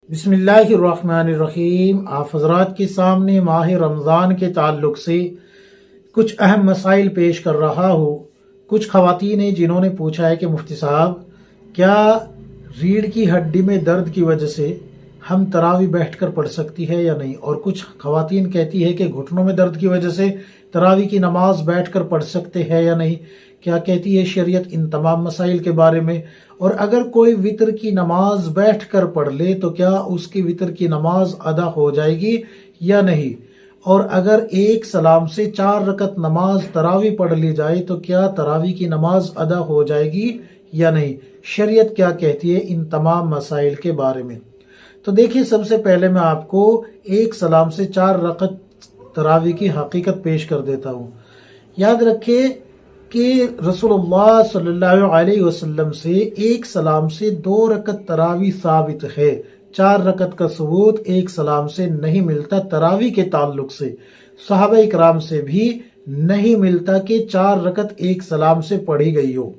بسم اللہ الرحمن الرحیم۔ آپ حضرات کے سامنے ماہ رمضان کے تعلق سے کچھ اہم مسائل پیش کر رہا ہوں۔ کچھ خواتین ہیں جنہوں نے پوچھا ہے کہ مفتی صاحب کیا ریڑھ کی ہڈی میں درد کی وجہ سے ہم تراویح بیٹھ کر پڑھ سکتی ہے یا نہیں، اور کچھ خواتین کہتی ہے کہ گھٹنوں میں درد کی وجہ سے تراویح کی نماز بیٹھ کر پڑھ سکتے ہیں یا نہیں، کیا کہتی ہے شریعت ان تمام مسائل کے بارے میں۔ اور اگر کوئی وطر کی نماز بیٹھ کر پڑھ لے تو کیا اس کی وطر کی نماز ادا ہو جائے گی یا نہیں، اور اگر ایک سلام سے 4 رکعت نماز تراویح پڑھ لی جائے تو کیا تراویح کی نماز ادا ہو جائے گی یا نہیں، شریعت کیا کہتی ہے ان تمام مسائل کے بارے میں۔ تو دیکھیے، سب سے پہلے میں آپ کو ایک سلام سے 4 رکعت تراویح کی حقیقت پیش کر دیتا ہوں۔ یاد رکھیں کہ رسول اللہ صلی اللہ علیہ وسلم سے ایک سلام سے 2 رکعت تراویح ثابت ہے۔ 4 رکعت کا ثبوت ایک سلام سے نہیں ملتا تراویح کے تعلق سے۔ صحابہ کرام سے بھی نہیں ملتا کہ 4 رکعت ایک سلام سے پڑھی گئی ہو،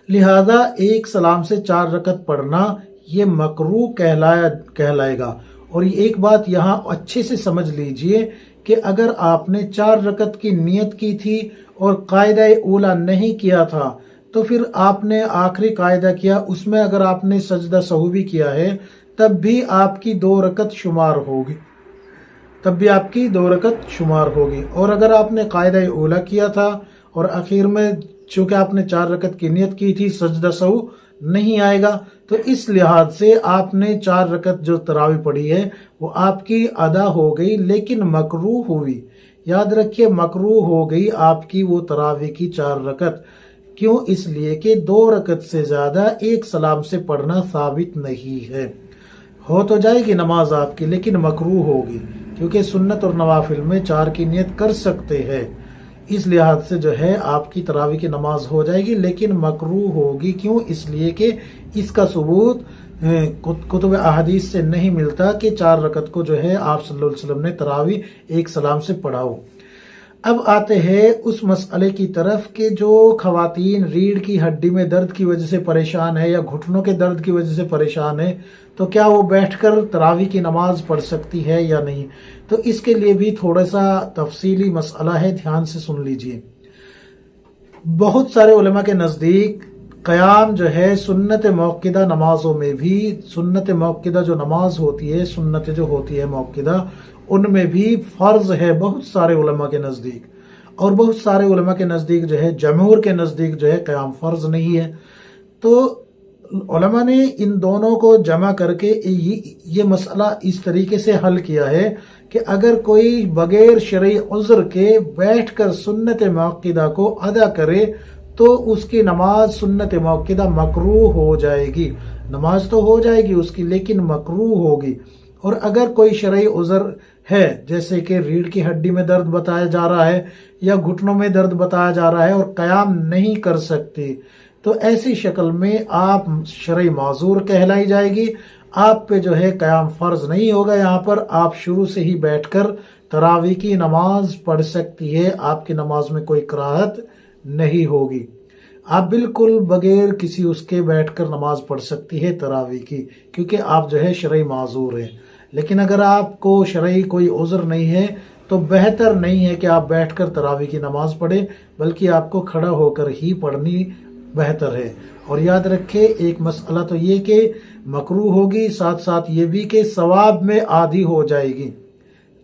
لہذا ایک سلام سے 4 رکعت پڑھنا یہ مکروہ کہلائے گا۔ اور یہ ایک بات یہاں اچھے سے سمجھ لیجئے کہ اگر آپ نے 4 رکعت کی نیت کی تھی اور قاعدہ اولا نہیں کیا تھا تو پھر آپ نے آخری قاعدہ کیا، اس میں اگر آپ نے سجدہ سہو بھی کیا ہے تب بھی آپ کی 2 رکعت شمار ہوگی، اور اگر آپ نے قاعدہ اولا کیا تھا اور آخر میں چونکہ آپ نے 4 رکعت کی نیت کی تھی سجدہ سہو نہیں آئے گا، تو اس لحاظ سے آپ نے 4 رکعت جو تراویح پڑھی ہے وہ آپ کی ادا ہو گئی، لیکن مکروہ ہوئی۔ یاد رکھیے، مکروہ ہو گئی آپ کی وہ تراویح کی 4 رکعت۔ کیوں؟ اس لیے کہ 2 رکعت سے زیادہ ایک سلام سے پڑھنا ثابت نہیں ہے۔ ہو تو جائے گی نماز آپ کی لیکن مکروہ ہوگی، کیونکہ سنت اور نوافل میں 4 کی نیت کر سکتے ہیں، اس لحاظ سے جو ہے آپ کی تراویح کی نماز ہو جائے گی لیکن مکروہ ہوگی۔ کیوں؟ اس لیے کہ اس کا ثبوت کتب احادیث سے نہیں ملتا کہ 4 رکعت کو جو ہے آپ صلی اللہ علیہ وسلم نے تراویح ایک سلام سے پڑھا ہو۔ اب آتے ہیں اس مسئلے کی طرف کہ جو خواتین ریڑھ کی ہڈی میں درد کی وجہ سے پریشان ہے یا گھٹنوں کے درد کی وجہ سے پریشان ہے تو کیا وہ بیٹھ کر تراویح کی نماز پڑھ سکتی ہے یا نہیں۔ تو اس کے لیے بھی تھوڑا سا تفصیلی مسئلہ ہے، دھیان سے سن لیجئے۔ بہت سارے علماء کے نزدیک قیام جو ہے سنت موقدہ نمازوں میں بھی، سنت موقدہ جو نماز ہوتی ہے، سنت جو ہوتی ہے موقدہ، ان میں بھی فرض ہے بہت سارے علماء کے نزدیک، اور بہت سارے علماء کے نزدیک جو ہے، جمہور کے نزدیک جو ہے قیام فرض نہیں ہے۔ تو علماء نے ان دونوں کو جمع کر کے یہ مسئلہ اس طریقے سے حل کیا ہے کہ اگر کوئی بغیر شرعی عذر کے بیٹھ کر سنت موقدہ کو ادا کرے تو اس کی نماز سنت موقدہ مکروہ ہو جائے گی۔ نماز تو ہو جائے گی اس کی لیکن مکروہ ہوگی۔ اور اگر کوئی شرعی عذر ہے، جیسے کہ ریڑھ کی ہڈی میں درد بتایا جا رہا ہے یا گھٹنوں میں درد بتایا جا رہا ہے اور قیام نہیں کر سکتی، تو ایسی شکل میں آپ شرعی معذور کہلائی جائے گی، آپ پہ جو ہے قیام فرض نہیں ہوگا۔ یہاں پر آپ شروع سے ہی بیٹھ کر تراویح کی نماز پڑھ سکتی ہے، آپ کی نماز میں کوئی کراہت نہیں ہوگی، آپ بالکل بغیر کسی اس کے بیٹھ کر نماز پڑھ سکتی ہے تراویح کی، کیونکہ آپ جو ہے شرعی معذور ہیں۔ لیکن اگر آپ کو شرعی کوئی عذر نہیں ہے تو بہتر نہیں ہے کہ آپ بیٹھ کر تراویح کی نماز پڑھیں، بلکہ آپ کو کھڑا ہو کر ہی پڑھنی بہتر ہے۔ اور یاد رکھیں ایک مسئلہ تو یہ کہ مکروہ ہوگی، ساتھ ساتھ یہ بھی کہ ثواب میں آدھی ہو جائے گی،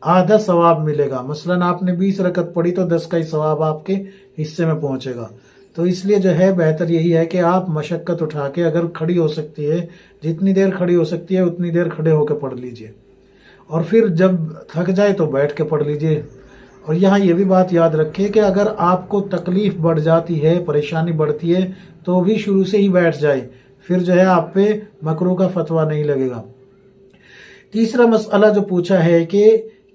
آدھا ثواب ملے گا۔ مثلا آپ نے 20 رکعت پڑھی تو 10 کا ہی ثواب آپ کے حصے میں پہنچے گا۔ تو اس لیے جو ہے بہتر یہی ہے کہ آپ مشقت اٹھا کے اگر کھڑی ہو سکتی ہے، جتنی دیر کھڑی ہو سکتی ہے اتنی دیر کھڑے ہو کے پڑھ لیجئے، اور پھر جب تھک جائے تو بیٹھ کے پڑھ لیجئے۔ اور یہاں یہ بھی بات یاد رکھے کہ اگر آپ کو تکلیف بڑھ جاتی ہے، پریشانی بڑھتی ہے، تو بھی شروع سے ہی بیٹھ جائے، پھر جو ہے آپ پہ مکروہ کا فتویٰ نہیں لگے گا۔ تیسرا مسئلہ جو پوچھا ہے کہ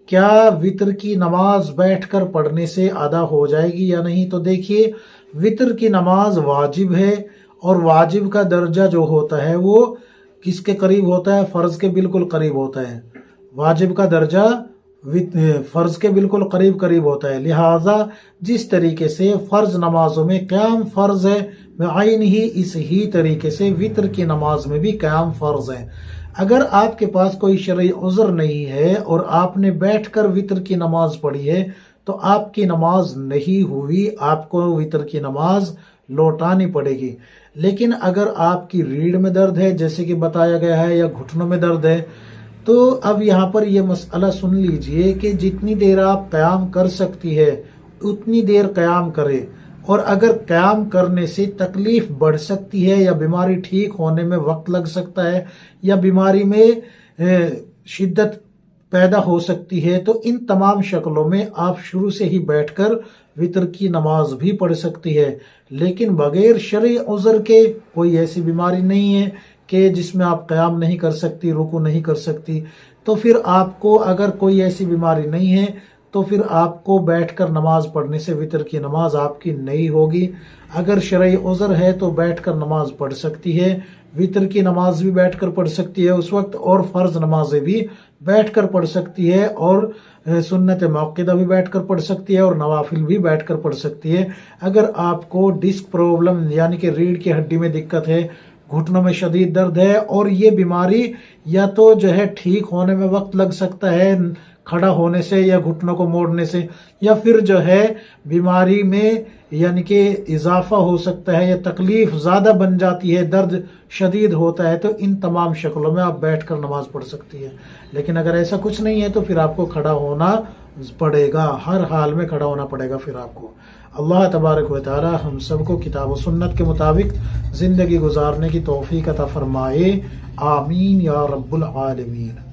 کیا وطر کی نماز بیٹھ کر پڑھنے سے ادا ہو جائے گی یا نہیں، تو دیکھیے وطر کی نماز واجب ہے، اور واجب کا درجہ جو ہوتا ہے وہ کس کے قریب ہوتا ہے؟ فرض کے بالکل قریب ہوتا ہے۔ واجب کا درجہ فرض کے بالکل قریب ہوتا ہے، لہٰذا جس طریقے سے فرض نمازوں میں قیام فرض ہے بعین ہی، اس ہی طریقے سے وطر کی نماز میں بھی قیام فرض ہے۔ اگر آپ کے پاس کوئی شرعی عذر نہیں ہے اور آپ نے بیٹھ کر وطر کی نماز پڑھی ہے تو آپ کی نماز نہیں ہوئی، آپ کو وطر کی نماز لوٹانی پڑے گی۔ لیکن اگر آپ کی ریڑھ میں درد ہے جیسے کہ بتایا گیا ہے یا گھٹنوں میں درد ہے، تو اب یہاں پر یہ مسئلہ سن لیجئے کہ جتنی دیر آپ قیام کر سکتی ہے اتنی دیر قیام کرے، اور اگر قیام کرنے سے تکلیف بڑھ سکتی ہے یا بیماری ٹھیک ہونے میں وقت لگ سکتا ہے یا بیماری میں شدت پیدا ہو سکتی ہے، تو ان تمام شکلوں میں آپ شروع سے ہی بیٹھ کر وطر کی نماز بھی پڑھ سکتی ہے۔ لیکن بغیر شرعی عذر کے کوئی ایسی بیماری نہیں ہے کہ جس میں آپ قیام نہیں کر سکتی، رکوع نہیں کر سکتی، تو پھر آپ کو اگر کوئی ایسی بیماری نہیں ہے تو پھر آپ کو بیٹھ کر نماز پڑھنے سے وطر کی نماز آپ کی نہیں ہوگی۔ اگر شرعی عذر ہے تو بیٹھ کر نماز پڑھ سکتی ہے، وطر کی نماز بھی بیٹھ کر پڑھ سکتی ہے اس وقت، اور فرض نمازیں بھی بیٹھ کر پڑھ سکتی ہے، اور سنت موقدہ بھی بیٹھ کر پڑھ سکتی ہے، اور نوافل بھی بیٹھ کر پڑھ سکتی ہے۔ اگر آپ کو ڈسک پرابلم یعنی کہ ریڑھ کی ہڈی میں دقت ہے، گھٹنوں میں شدید درد ہے، اور یہ بیماری یا تو جو ہے ٹھیک ہونے میں وقت لگ سکتا ہے کھڑا ہونے سے یا گھٹنوں کو موڑنے سے، یا پھر جو ہے بیماری میں یعنی کہ اضافہ ہو سکتا ہے یا تکلیف زیادہ بن جاتی ہے، درد شدید ہوتا ہے، تو ان تمام شکلوں میں آپ بیٹھ کر نماز پڑھ سکتی ہے۔ لیکن اگر ایسا کچھ نہیں ہے تو پھر آپ کو کھڑا ہونا پڑے گا، ہر حال میں کھڑا ہونا پڑے گا پھر آپ کو۔ اللہ تبارک و تعالی ہم سب کو کتاب و سنت کے مطابق زندگی گزارنے کی توفیق عطا فرمائے، آمین یا رب العالمین۔